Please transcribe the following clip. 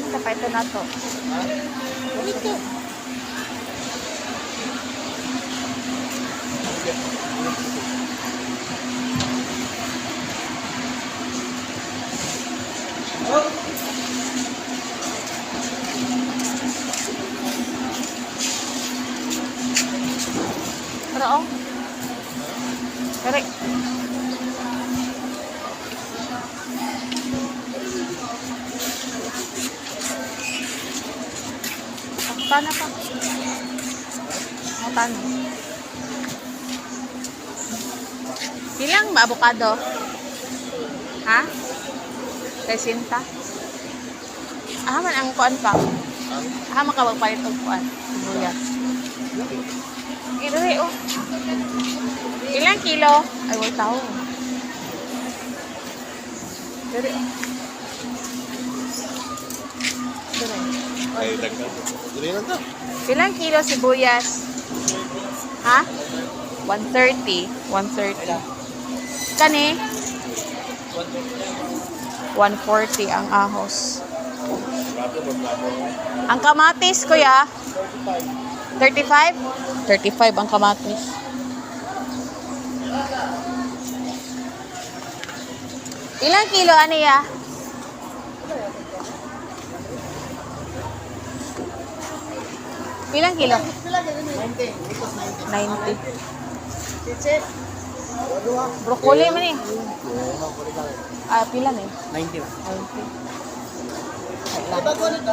pa ito na to. Ito. Pero oh. Pero Tana pa. Tana. Ilang ba avocado? Ha? Resinta? Man ang kuan pa. Makapagpalit og kuan. Sibuyas. Ire oh. Ilang kilo? Ay, wala tao. Ire oh. Ire. Ay, dagdag. Dili lang to. Ilang kilo sibuyas? Ha? 130. 130. Kani? 140 ang ahos. Ang kamatis, kuya? 35? 35 ang kamatis. Ilang kilo, aniya? Ilang kilo? 90. Broccoli man eh. Pila na eh? 90 lang. 90. Bago nito.